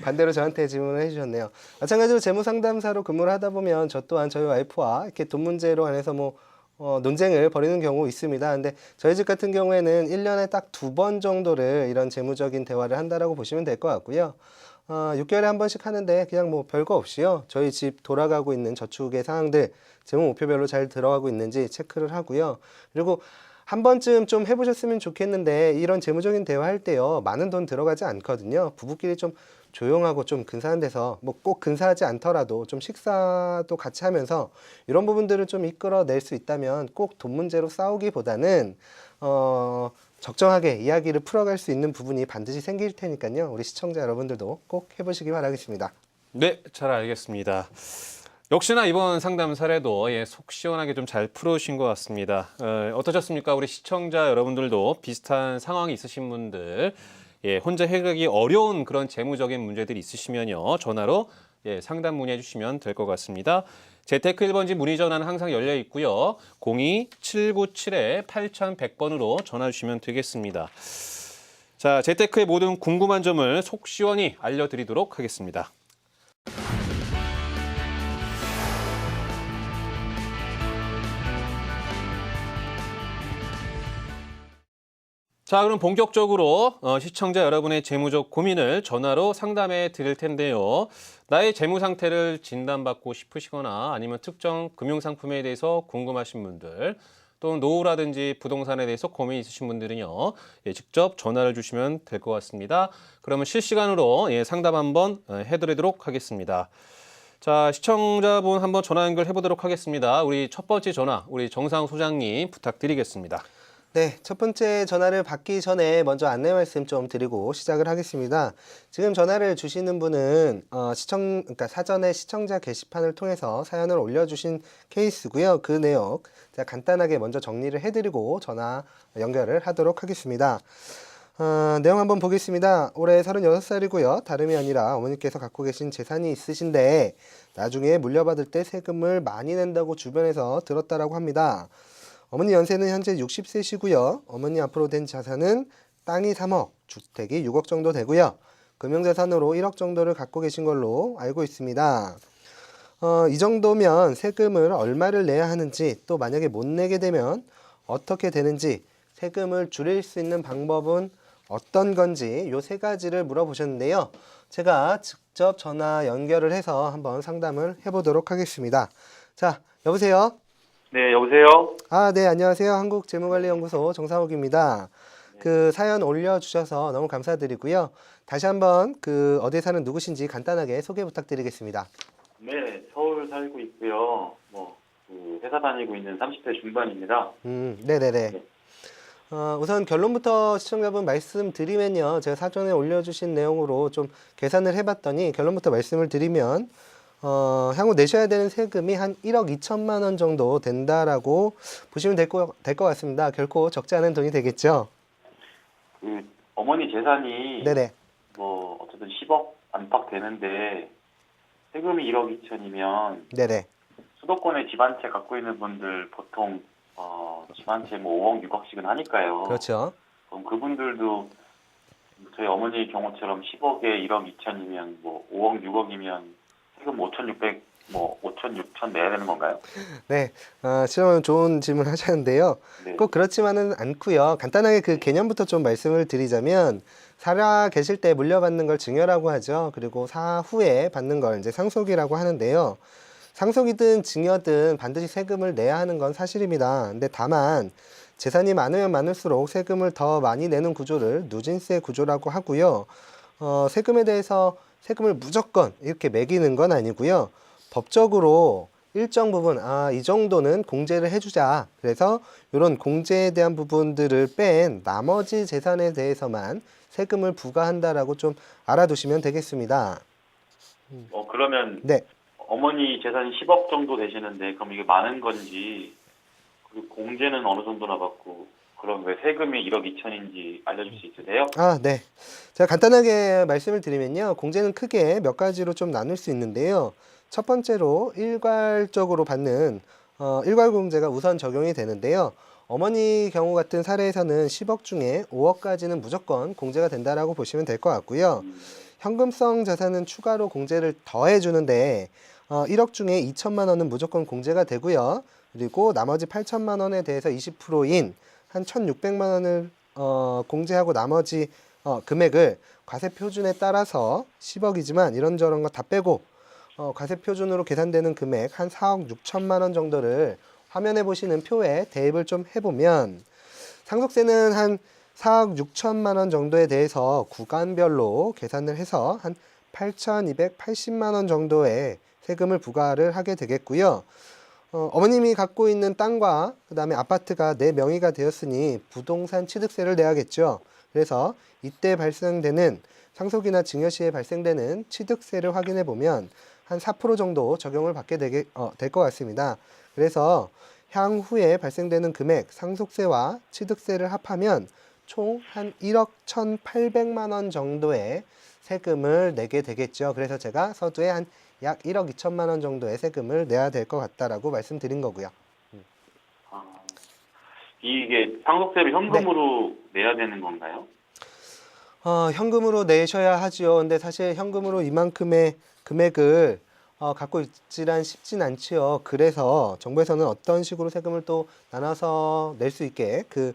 반대로 저한테 질문을 해주셨네요. 마찬가지로 재무상담사로 근무를 하다 보면 저 또한 저희 와이프와 이렇게 돈 문제로 관해서 논쟁을 벌이는 경우 있습니다. 근데 저희 집 같은 경우에는 1년에 딱 2번 정도를 이런 재무적인 대화를 한다라고 보시면 될 것 같고요. 6개월에 한 번씩 하는데 그냥 뭐 별거 없이요. 저희 집 돌아가고 있는 저축의 상황들 재무 목표별로 잘 들어가고 있는지 체크를 하고요. 그리고 한 번쯤 좀 해보셨으면 좋겠는데 이런 재무적인 대화할 때요. 많은 돈 들어가지 않거든요. 부부끼리 좀 조용하고 좀 근사한 데서 뭐 꼭 근사하지 않더라도 좀 식사도 같이 하면서 이런 부분들을 좀 이끌어낼 수 있다면 꼭 돈 문제로 싸우기보다는 적정하게 이야기를 풀어갈 수 있는 부분이 반드시 생길 테니까요. 우리 시청자 여러분들도 꼭 해보시기 바라겠습니다. 네, 잘 알겠습니다. 역시나 이번 상담 사례도 속 시원하게 좀 잘 풀어주신 것 같습니다. 어떠셨습니까? 우리 시청자 여러분들도 비슷한 상황이 있으신 분들, 혼자 해결하기 어려운 그런 재무적인 문제들이 있으시면요, 전화로 상담 문의해 주시면 될 것 같습니다. 재테크 1번지 문의 전화는 항상 열려 있고요. 02-797-8100번으로 전화 주시면 되겠습니다. 자, 재테크의 모든 궁금한 점을 속 시원히 알려드리도록 하겠습니다. 자, 그럼 본격적으로 시청자 여러분의 재무적 고민을 전화로 상담해 드릴 텐데요. 나의 재무 상태를 진단받고 싶으시거나 아니면 특정 금융상품에 대해서 궁금하신 분들, 또 노후라든지 부동산에 대해서 고민이 있으신 분들은요, 직접 전화를 주시면 될 것 같습니다. 그러면 실시간으로 상담 한번 해드리도록 하겠습니다. 자, 시청자분 한번 전화 연결해 보도록 하겠습니다. 우리 첫 번째 전화, 우리 정상욱 소장님 부탁드리겠습니다. 네, 첫 번째 전화를 받기 전에 먼저 안내 말씀 좀 드리고 시작을 하겠습니다. 지금 전화를 주시는 분은 그러니까 사전에 시청자 게시판을 통해서 사연을 올려주신 케이스고요. 그 내용 제가 간단하게 먼저 정리를 해드리고 전화 연결을 하도록 하겠습니다. 내용 한번 보겠습니다. 올해 36살이고요. 다름이 아니라 어머니께서 갖고 계신 재산이 있으신데 나중에 물려받을 때 세금을 많이 낸다고 주변에서 들었다라고 합니다. 어머니 연세는 현재 60세시고요. 어머니 앞으로 된 자산은 땅이 3억, 주택이 6억 정도 되고요. 금융자산으로 1억 정도를 갖고 계신 걸로 알고 있습니다. 이 정도면 세금을 얼마를 내야 하는지, 또 만약에 못 내게 되면 어떻게 되는지, 세금을 줄일 수 있는 방법은 어떤 건지 요 세 가지를 물어보셨는데요. 제가 직접 전화 연결을 해서 한번 상담을 해보도록 하겠습니다. 자, 여보세요? 네, 여보세요? 네, 안녕하세요. 한국재무관리연구소 정상욱입니다. 그 사연 올려주셔서 너무 감사드리고요. 다시 한번 어디에 사는 누구신지 간단하게 소개 부탁드리겠습니다. 네, 서울 살고 있고요. 회사 다니고 있는 30대 중반입니다. 네네네. 네. 우선 결론부터 시청자분 말씀드리면요. 제가 사전에 올려주신 내용으로 좀 계산을 해봤더니 결론부터 말씀을 드리면 향후 내셔야 되는 세금이 한 1억 2천만 원 정도 된다라고 보시면 될 것 같습니다. 결코 적지 않은 돈이 되겠죠? 어머니 재산이 네네. 어쨌든 10억 안팎 되는데 세금이 1억 2천이면 네네. 수도권에 집 한 채 갖고 있는 분들 보통 집 한 채 5억 6억씩은 하니까요. 그렇죠. 그럼 그분들도 저희 어머니 경우처럼 10억에 1억 2천이면 5억 6억이면 세금 5,600, 5천, 6천 내야 되는 건가요? 네, 실험은 좋은 질문 하셨는데요. 네. 꼭 그렇지만은 않고요. 간단하게 그 개념부터 좀 말씀을 드리자면 살아 계실 때 물려받는 걸 증여라고 하죠. 그리고 사후에 받는 걸 이제 상속이라고 하는데요. 상속이든 증여든 반드시 세금을 내야 하는 건 사실입니다. 근데 다만 재산이 많으면 많을수록 세금을 더 많이 내는 구조를 누진세 구조라고 하고요. 세금에 대해서 세금을 무조건 이렇게 매기는 건 아니고요. 법적으로 일정 부분, 이 정도는 공제를 해주자. 그래서 이런 공제에 대한 부분들을 뺀 나머지 재산에 대해서만 세금을 부과한다라고 좀 알아두시면 되겠습니다. 그러면 네. 어머니 재산이 10억 정도 되시는데 그럼 이게 많은 건지 그리고 공제는 어느 정도나 받고 그럼 왜 세금이 1억 2천인지 알려줄 수 있으세요? 네. 제가 간단하게 말씀을 드리면요. 공제는 크게 몇 가지로 좀 나눌 수 있는데요. 첫 번째로 일괄적으로 받는 일괄공제가 우선 적용이 되는데요. 어머니 경우 같은 사례에서는 10억 중에 5억까지는 무조건 공제가 된다라고 보시면 될 것 같고요. 현금성 자산은 추가로 공제를 더해 주는데 1억 중에 2천만 원은 무조건 공제가 되고요. 그리고 나머지 8천만 원에 대해서 20%인 한 1,600만 원을 공제하고 나머지 금액을 과세 표준에 따라서 10억이지만 이런저런 거 다 빼고 과세 표준으로 계산되는 금액 한 4억 6천만 원 정도를 화면에 보시는 표에 대입을 좀 해보면 상속세는 한 4억 6천만 원 정도에 대해서 구간별로 계산을 해서 한 8,280만 원 정도의 세금을 부과를 하게 되겠고요. 어머님이 갖고 있는 땅과 그다음에 아파트가 내 명의가 되었으니 부동산 취득세를 내야겠죠. 그래서 이때 발생되는 상속이나 증여 시에 발생되는 취득세를 확인해 보면 한 4% 정도 적용을 받게 될 것 같습니다. 그래서 향후에 발생되는 금액, 상속세와 취득세를 합하면 총 한 1억 1,800만 원 정도의 세금을 내게 되겠죠. 그래서 제가 서두에 한 약 1억 2천만 원 정도의 세금을 내야 될 것 같다라고 말씀드린 거고요. 아, 이게 상속세를 현금으로 내야 되는 건가요? 현금으로 내셔야 하지요. 근데 사실 현금으로 이만큼의 금액을 갖고 있지란 쉽진 않지요. 그래서 정부에서는 어떤 식으로 세금을 또 나눠서 낼 수 있게 그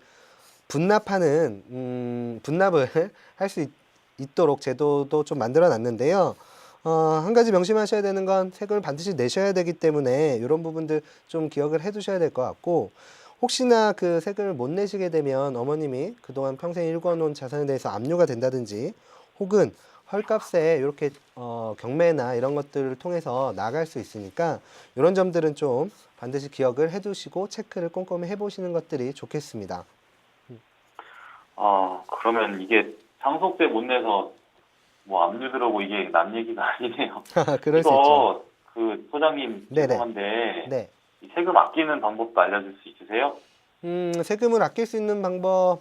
분납을 할 수 있도록 제도도 좀 만들어 놨는데요. 한 가지 명심하셔야 되는 건 세금을 반드시 내셔야 되기 때문에 이런 부분들 좀 기억을 해 두셔야 될 것 같고, 혹시나 그 세금을 못 내시게 되면 어머님이 그동안 평생 일궈놓은 자산에 대해서 압류가 된다든지 혹은 헐값에 이렇게 경매나 이런 것들을 통해서 나갈 수 있으니까 이런 점들은 좀 반드시 기억을 해 두시고 체크를 꼼꼼히 해보시는 것들이 좋겠습니다. 그러면 이게 상속세 못 내서 뭐 압류 들어오고 이게 남 얘기가 아니네요. 그럴 수 있죠. 이거 그 소장님 네네. 죄송한데 네. 이 세금 아끼는 방법도 알려줄 수 있으세요? 세금을 아낄 수 있는 방법,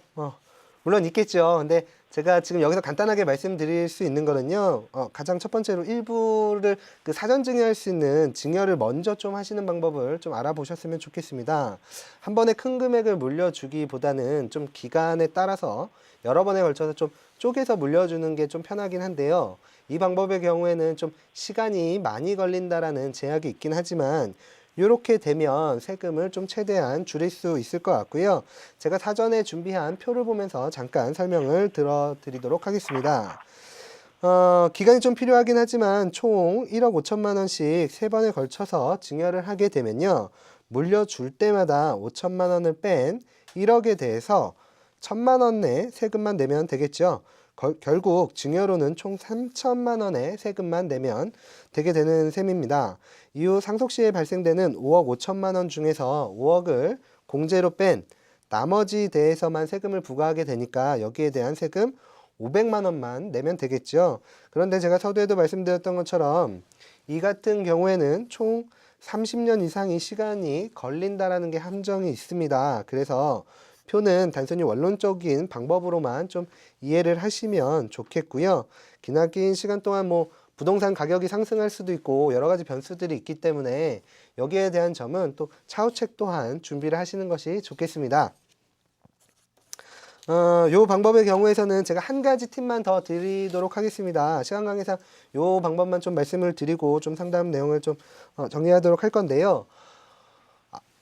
물론 있겠죠. 근데 제가 지금 여기서 간단하게 말씀드릴 수 있는 거는요, 가장 첫 번째로 일부를 그 사전 증여할 수 있는 증여를 먼저 좀 하시는 방법을 좀 알아보셨으면 좋겠습니다. 한 번에 큰 금액을 물려주기보다는 좀 기간에 따라서 여러 번에 걸쳐서 좀 쪼개서 물려주는 게 좀 편하긴 한데요. 이 방법의 경우에는 좀 시간이 많이 걸린다라는 제약이 있긴 하지만 이렇게 되면 세금을 좀 최대한 줄일 수 있을 것 같고요. 제가 사전에 준비한 표를 보면서 잠깐 설명을 들어드리도록 하겠습니다. 기간이 좀 필요하긴 하지만 총 1억 5천만 원씩 3번에 걸쳐서 증여를 하게 되면요. 물려줄 때마다 5천만 원을 뺀 1억에 대해서 1천만 원 내 세금만 내면 되겠죠. 결국 증여로는 총 3천만 원의 세금만 내면 되게 되는 셈입니다. 이후 상속 시에 발생되는 5억 5천만 원 중에서 5억을 공제로 뺀 나머지 대해서만 세금을 부과하게 되니까 여기에 대한 세금 500만 원만 내면 되겠죠. 그런데 제가 서두에도 말씀드렸던 것처럼 이 같은 경우에는 총 30년 이상의 시간이 걸린다라는 게 함정이 있습니다. 그래서 표는 단순히 원론적인 방법으로만 좀 이해를 하시면 좋겠고요. 기나긴 시간 동안 뭐 부동산 가격이 상승할 수도 있고 여러 가지 변수들이 있기 때문에 여기에 대한 점은 또 차후책 또한 준비를 하시는 것이 좋겠습니다. 요 방법의 경우에서는 제가 한 가지 팁만 더 드리도록 하겠습니다. 시간 관계상 요 방법만 좀 말씀을 드리고 좀 상담 내용을 좀 정리하도록 할 건데요.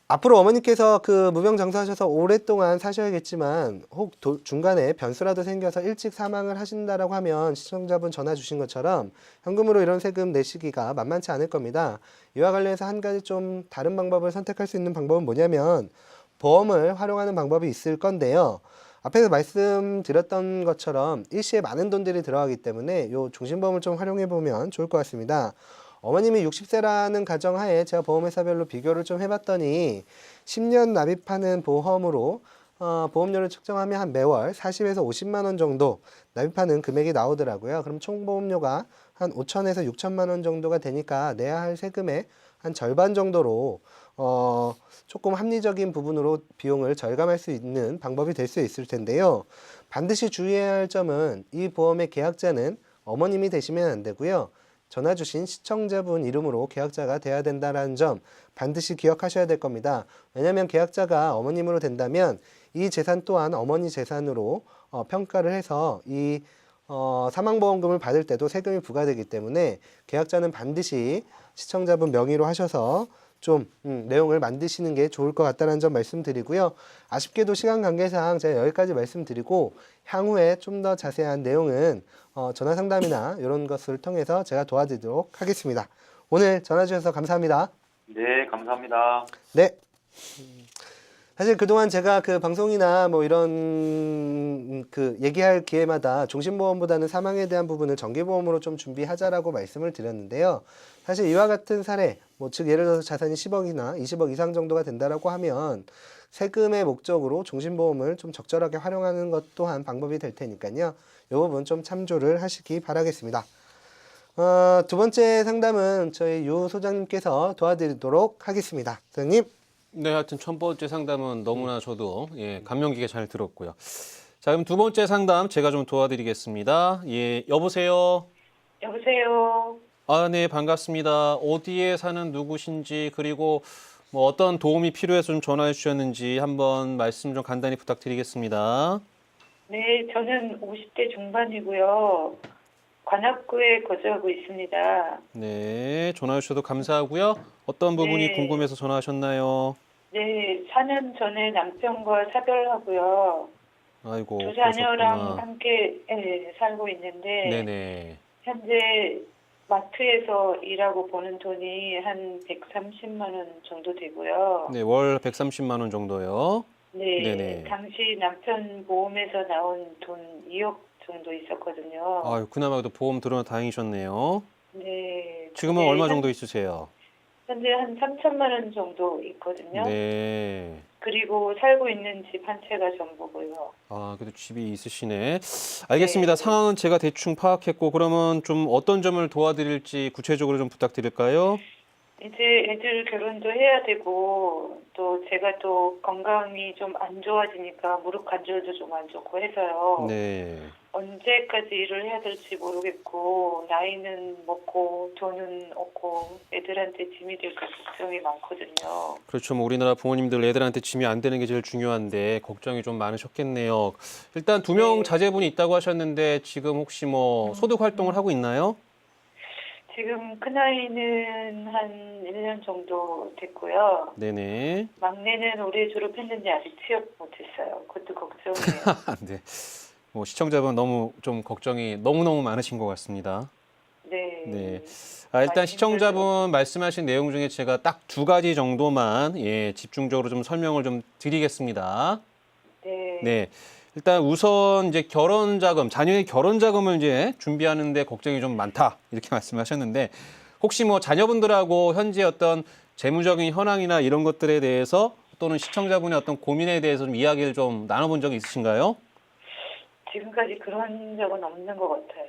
앞으로 어머니께서 그 무병장수하셔서 오랫동안 사셔야겠지만 혹 중간에 변수라도 생겨서 일찍 사망을 하신다라고 하면 시청자분 전화 주신 것처럼 현금으로 이런 세금 내시기가 만만치 않을 겁니다. 이와 관련해서 한 가지 좀 다른 방법을 선택할 수 있는 방법은 뭐냐면 보험을 활용하는 방법이 있을 건데요. 앞에서 말씀드렸던 것처럼 일시에 많은 돈들이 들어가기 때문에 요 중심보험을 좀 활용해 보면 좋을 것 같습니다. 어머님이 60세라는 가정하에 제가 보험회사별로 비교를 좀 해봤더니 10년 납입하는 보험으로 보험료를 측정하면 한 매월 40에서 50만 원 정도 납입하는 금액이 나오더라고요. 그럼 총 보험료가 한 5천에서 6천만 원 정도가 되니까 내야 할 세금의 한 절반 정도로 조금 합리적인 부분으로 비용을 절감할 수 있는 방법이 될 수 있을 텐데요. 반드시 주의해야 할 점은 이 보험의 계약자는 어머님이 되시면 안 되고요. 전화 주신 시청자분 이름으로 계약자가 돼야 된다는 점 반드시 기억하셔야 될 겁니다. 왜냐하면 계약자가 어머님으로 된다면 이 재산 또한 어머니 재산으로 평가를 해서 이 사망보험금을 받을 때도 세금이 부과되기 때문에 계약자는 반드시 시청자분 명의로 하셔서 좀 내용을 만드시는 게 좋을 것 같다는 점 말씀드리고요. 아쉽게도 시간 관계상 제가 여기까지 말씀드리고 향후에 좀 더 자세한 내용은 전화 상담이나 이런 것을 통해서 제가 도와드리도록 하겠습니다. 오늘 전화 주셔서 감사합니다. 네, 감사합니다. 네. 사실 그동안 제가 그 방송이나 뭐 이런 그 얘기할 기회마다 종신보험보다는 사망에 대한 부분을 정기보험으로 좀 준비하자라고 말씀을 드렸는데요. 사실 이와 같은 사례, 뭐 즉 예를 들어서 자산이 10억이나 20억 이상 정도가 된다라고 하면 세금의 목적으로 종신보험을 좀 적절하게 활용하는 것 또한 방법이 될 테니까요. 이 부분 좀 참조를 하시기 바라겠습니다. 두 번째 상담은 저희 유 소장님께서 도와드리도록 하겠습니다. 소장님. 네, 하여튼 첫 번째 상담은 너무나 저도 감명 깊게 잘 들었고요. 자, 그럼 두 번째 상담 제가 좀 도와드리겠습니다. 예, 여보세요. 여보세요. 아, 네, 반갑습니다. 어디에 사는 누구신지 그리고 뭐 어떤 도움이 필요해서 좀 전화해 주셨는지 한번 말씀 좀 간단히 부탁드리겠습니다. 네, 저는 50대 중반이고요. 관악구에 거주하고 있습니다. 네, 전화해 주셔도 감사하고요. 어떤 부분이 네. 궁금해서 전화하셨나요? 네, 4년 전에 남편과 사별하고요. 아이고, 두 자녀랑 그러셨구나. 함께 살고 있는데 네네. 현재 마트에서 일하고 버는 돈이 한 130만 원 정도 되고요. 네, 월 130만 원 정도요. 네, 네네. 당시 남편 보험에서 나온 돈 2억 정도 있었거든요. 아유, 그나마 도 보험 들어나 다행이셨네요. 네. 지금은 근데 얼마 정도 있으세요? 현재 한 3천만 원 정도 있거든요. 네. 그리고 살고 있는 집 한 채가 전부고요. 아, 그래도 집이 있으시네. 알겠습니다. 네. 상황은 제가 대충 파악했고, 그러면 좀 어떤 점을 도와드릴지 구체적으로 좀 부탁드릴까요? 이제 애들 결혼도 해야 되고 또 제가 또 건강이 좀 안 좋아지니까 무릎 관절도 좀 안 좋고 해서요. 네. 언제까지 일을 해야 될지 모르겠고 나이는 먹고 돈은 없고 애들한테 짐이 될까 걱정이 많거든요. 그렇죠. 뭐 우리나라 부모님들 애들한테 짐이 안 되는 게 제일 중요한데 걱정이 좀 많으셨겠네요. 일단 두 명 네. 자제분이 있다고 하셨는데 지금 혹시 뭐 소득 활동을 하고 있나요? 지금 큰아이는 한 1년 정도 됐고요. 네네. 막내는 올해 졸업했는데 아직 취업 못했어요. 그것도 걱정이에요. 네. 뭐 시청자분 너무 좀 걱정이 너무너무 많으신 것 같습니다. 네. 네. 아, 일단 많이 시청자분 말씀하신 내용 중에 제가 딱 두 가지 정도만 집중적으로 좀 설명을 좀 드리겠습니다. 네. 네. 일단 우선 이제 결혼 자금, 자녀의 결혼 자금을 이제 준비하는데 걱정이 좀 많다. 이렇게 말씀하셨는데 혹시 뭐 자녀분들하고 현재 어떤 재무적인 현황이나 이런 것들에 대해서 또는 시청자분의 어떤 고민에 대해서 좀 이야기를 좀 나눠본 적이 있으신가요? 지금까지 그런 적은 없는 것 같아요.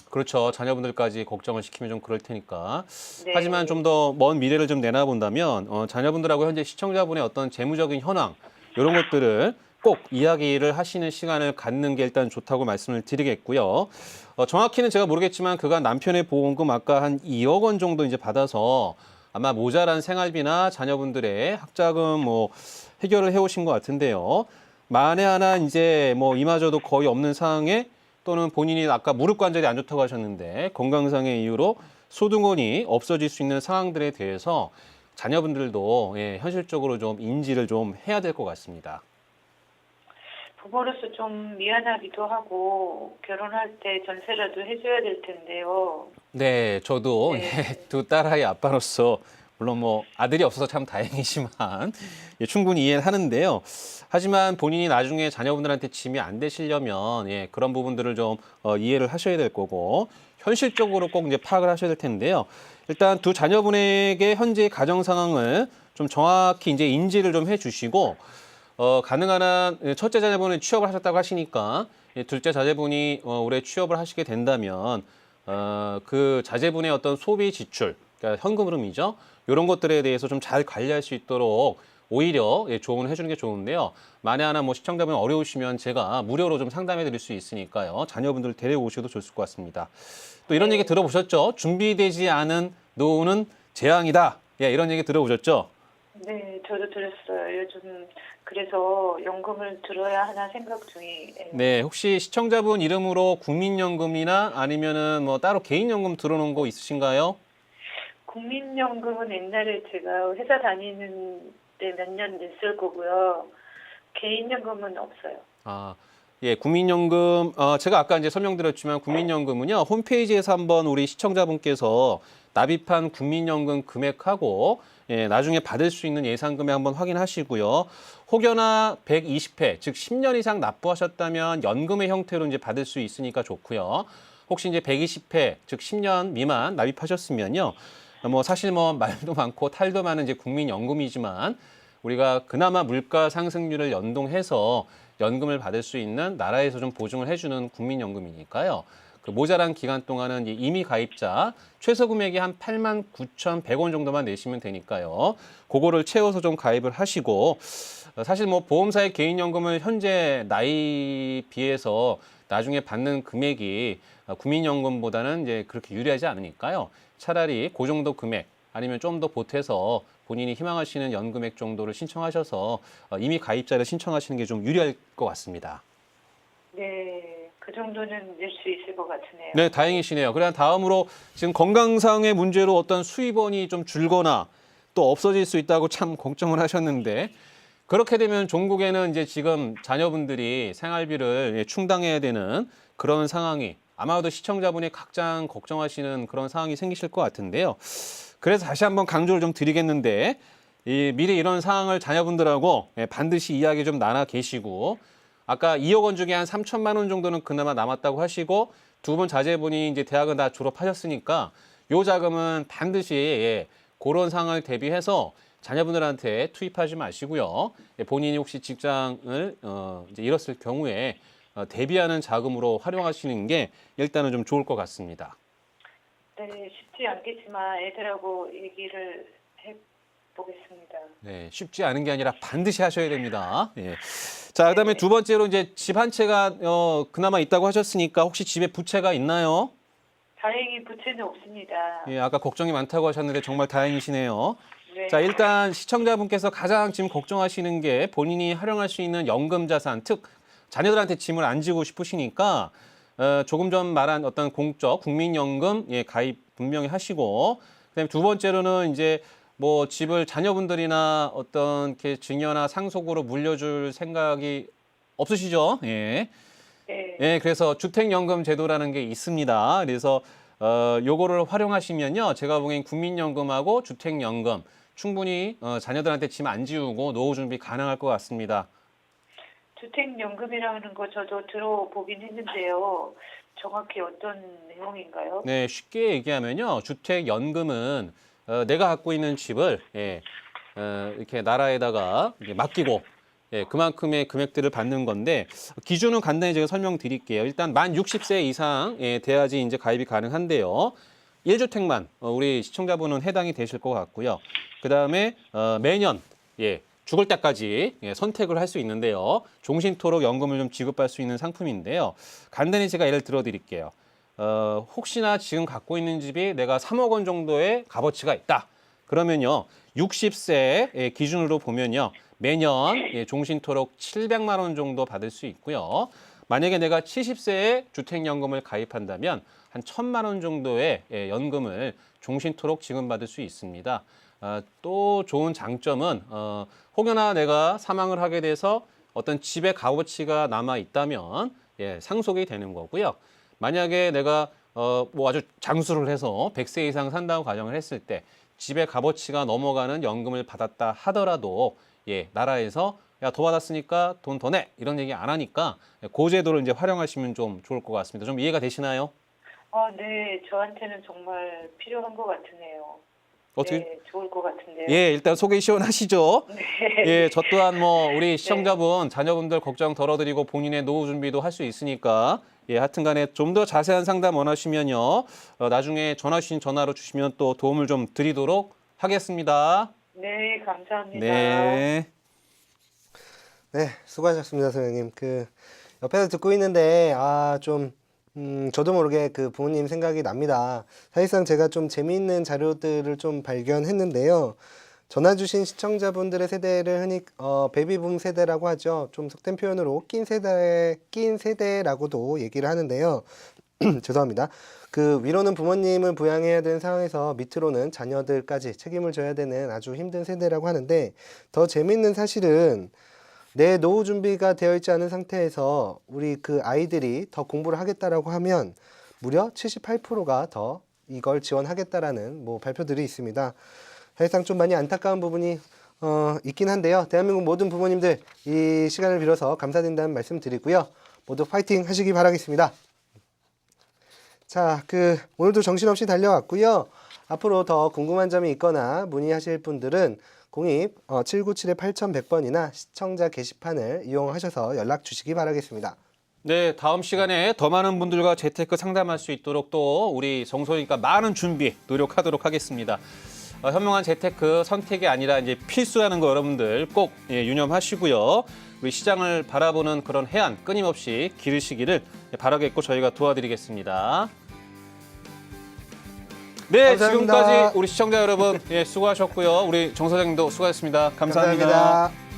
그렇죠. 자녀분들까지 걱정을 시키면 좀 그럴 테니까. 네. 하지만 좀 더 먼 미래를 좀 내다본다면 자녀분들하고 현재 시청자분의 어떤 재무적인 현황 이런 것들을 꼭 이야기를 하시는 시간을 갖는 게 일단 좋다고 말씀을 드리겠고요. 정확히는 제가 모르겠지만 그간 남편의 보험금 아까 한 2억 원 정도 이제 받아서 아마 모자란 생활비나 자녀분들의 학자금 뭐 해결을 해오신 것 같은데요. 만에 하나 이제 뭐 이마저도 거의 없는 상황에 또는 본인이 아까 무릎 관절이 안 좋다고 하셨는데 건강상의 이유로 소득원이 없어질 수 있는 상황들에 대해서 자녀분들도 현실적으로 좀 인지를 좀 해야 될 것 같습니다. 부모로서 좀 미안하기도 하고 결혼할 때 전세라도 해줘야 될 텐데요. 네, 저도 네. 두 딸아이 아빠로서 물론 뭐 아들이 없어서 참 다행이지만 충분히 이해를 하는데요. 하지만 본인이 나중에 자녀분들한테 짐이 안 되시려면 그런 부분들을 좀 이해를 하셔야 될 거고 현실적으로 꼭 이제 파악을 하셔야 될 텐데요. 일단 두 자녀분에게 현재의 가정 상황을 좀 정확히 이제 인지를 좀 해주시고 가능한 한 첫째 자녀분이 취업을 하셨다고 하시니까 둘째 자제분이 올해 취업을 하시게 된다면 그 자제분의 어떤 소비 지출, 그러니까 현금 흐름이죠. 이런 것들에 대해서 좀 잘 관리할 수 있도록 오히려 조언을 해주는 게 좋은데요. 만에 하나 뭐 시청자분 어려우시면 제가 무료로 좀 상담해 드릴 수 있으니까요. 자녀분들 데려오셔도 좋을 것 같습니다. 또 이런 얘기 들어보셨죠? 준비되지 않은 노후는 재앙이다. 이런 얘기 들어보셨죠? 네, 저도 들었어요. 요즘 그래서 연금을 들어야 하나 생각 중이에요. 네, 혹시 시청자분 이름으로 국민연금이나 아니면은 뭐 따로 개인연금 들어놓은 거 있으신가요? 국민연금은 옛날에 제가 회사 다니는 때 몇 년 냈을 거고요. 개인연금은 없어요. 아, 국민연금, 제가 아까 이제 설명드렸지만 국민연금은요, 홈페이지에서 한번 우리 시청자분께서 납입한 국민연금 금액하고 나중에 받을 수 있는 예상 금액 한번 확인하시고요. 혹여나 120회, 즉 10년 이상 납부하셨다면 연금의 형태로 이제 받을 수 있으니까 좋고요. 혹시 이제 120회, 즉 10년 미만 납입하셨으면요. 사실 말도 많고 탈도 많은 이제 국민연금이지만 우리가 그나마 물가 상승률을 연동해서 연금을 받을 수 있는 나라에서 좀 보증을 해주는 국민연금이니까요. 그 모자란 기간 동안은 이미 가입자 최소 금액이 한 89,100원 정도만 내시면 되니까요. 그거를 채워서 좀 가입을 하시고 사실 보험사의 개인연금을 현재 나이 비해서 나중에 받는 금액이 국민연금보다는 이제 그렇게 유리하지 않으니까요. 차라리 그 정도 금액 아니면 좀 더 보태서 본인이 희망하시는 연금액 정도를 신청하셔서 이미 가입자를 신청하시는 게 좀 유리할 것 같습니다. 네, 그 정도는 낼 수 있을 것 같으네요. 네, 다행이시네요. 그럼 다음으로 지금 건강상의 문제로 어떤 수입원이 좀 줄거나 또 없어질 수 있다고 참 걱정을 하셨는데 그렇게 되면 종국에는 이제 지금 자녀분들이 생활비를 충당해야 되는 그런 상황이 아마도 시청자분이 각장 걱정하시는 그런 상황이 생기실 것 같은데요. 그래서 다시 한번 강조를 좀 드리겠는데 미리 이런 상황을 자녀분들하고 반드시 이야기 좀 나눠 계시고 아까 2억 원 중에 한 3천만 원 정도는 그나마 남았다고 하시고 두 분 자제분이 이제 대학은 다 졸업하셨으니까 요 자금은 반드시 그런 상황을 대비해서 자녀분들한테 투입하지 마시고요. 본인이 혹시 직장을 이제 잃었을 경우에 대비하는 자금으로 활용하시는 게 일단은 좀 좋을 것 같습니다. 네, 쉽지 않겠지만 애들하고 얘기를 해보겠습니다. 네, 쉽지 않은 게 아니라 반드시 하셔야 됩니다. 예. 자, 그다음에 두 번째로 이제 집 한 채가 그나마 있다고 하셨으니까 혹시 집에 부채가 있나요? 다행히 부채는 없습니다. 예, 아까 걱정이 많다고 하셨는데 정말 다행이시네요. 네. 자, 일단 시청자분께서 가장 지금 걱정하시는 게 본인이 활용할 수 있는 연금 자산, 즉 자녀들한테 짐을 안 지고 싶으시니까 조금 전 말한 어떤 공적 국민연금 가입 분명히 하시고 그다음에 두 번째로는 이제 집을 자녀분들이나 어떤 이렇게 증여나 상속으로 물려줄 생각이 없으시죠? 예. 네. 예, 그래서 주택연금 제도라는 게 있습니다. 그래서 요거를 활용하시면요. 제가 보기엔 국민연금하고 주택연금 충분히 자녀들한테 짐 안 지우고 노후 준비 가능할 것 같습니다. 주택연금이라는 거 저도 들어보긴 했는데요. 정확히 어떤 내용인가요? 네, 쉽게 얘기하면요. 주택연금은 내가 갖고 있는 집을 이렇게 나라에다가 이제 맡기고 그만큼의 금액들을 받는 건데 기준은 간단히 제가 설명드릴게요. 일단 만 60세 이상 돼야지 이제 가입이 가능한데요. 1주택만 우리 시청자분은 해당이 되실 것 같고요. 그다음에 매년 죽을 때까지 선택을 할 수 있는데요. 종신토록 연금을 좀 지급할 수 있는 상품인데요. 간단히 제가 예를 들어 드릴게요. 혹시나 지금 갖고 있는 집이 내가 3억 원 정도의 값어치가 있다. 그러면요. 60세 기준으로 보면요. 매년 종신토록 700만 원 정도 받을 수 있고요. 만약에 내가 70세에 주택연금을 가입한다면 한 1,000만 원 정도의 연금을 종신토록 지급받을 수 있습니다. 또 좋은 장점은 혹여나 내가 사망을 하게 돼서 어떤 집의 값어치가 남아 있다면 상속이 되는 거고요. 만약에 내가 아주 장수를 해서 100세 이상 산다고 가정을 했을 때 집의 값어치가 넘어가는 연금을 받았다 하더라도 나라에서 야, 더 받았으니까 돈 더 내 이런 얘기 안 하니까 그 제도를 이제 활용하시면 좀 좋을 것 같습니다. 좀 이해가 되시나요? 네, 저한테는 정말 필요한 것 같으네요. 어떻게? 네, 좋을 것 같은데요. 일단 속이 시원하시죠? 네. 저 또한 우리 시청자분, 자녀분들 걱정 덜어드리고 본인의 노후 준비도 할 수 있으니까 하여튼간에 좀 더 자세한 상담 원하시면요, 나중에 전화 주신 전화로 주시면 또 도움을 좀 드리도록 하겠습니다. 네, 감사합니다. 네. 네, 수고하셨습니다, 선생님. 옆에서 듣고 있는데, 저도 모르게 부모님 생각이 납니다. 사실상 제가 좀 재미있는 자료들을 좀 발견했는데요. 전화 주신 시청자분들의 세대를 흔히, 베이비붐 세대라고 하죠. 좀 속된 표현으로 낀 세대라고도 얘기를 하는데요. 죄송합니다. 위로는 부모님을 부양해야 되는 상황에서 밑으로는 자녀들까지 책임을 져야 되는 아주 힘든 세대라고 하는데, 더 재미있는 사실은 내 노후 준비가 되어 있지 않은 상태에서 우리 아이들이 더 공부를 하겠다라고 하면 무려 78%가 더 이걸 지원하겠다라는 뭐 발표들이 있습니다. 사실상 좀 많이 안타까운 부분이 있긴 한데요. 대한민국 모든 부모님들 이 시간을 빌어서 감사드린다는 말씀 드리고요. 모두 파이팅 하시기 바라겠습니다. 자, 오늘도 정신없이 달려왔고요. 앞으로 더 궁금한 점이 있거나 문의하실 분들은 02797-8100번이나 시청자 게시판을 이용하셔서 연락 주시기 바라겠습니다. 네, 다음 시간에 더 많은 분들과 재테크 상담할 수 있도록 또 우리 정소니까 많은 준비 노력하도록 하겠습니다. 현명한 재테크 선택이 아니라 이제 필수라는 거 여러분들 꼭 유념하시고요. 우리 시장을 바라보는 그런 해안 끊임없이 기르시기를 바라겠고 저희가 도와드리겠습니다. 네, 감사합니다. 지금까지 우리 시청자 여러분 수고하셨고요. 우리 정 소장님도 수고하셨습니다. 감사합니다. 감사합니다.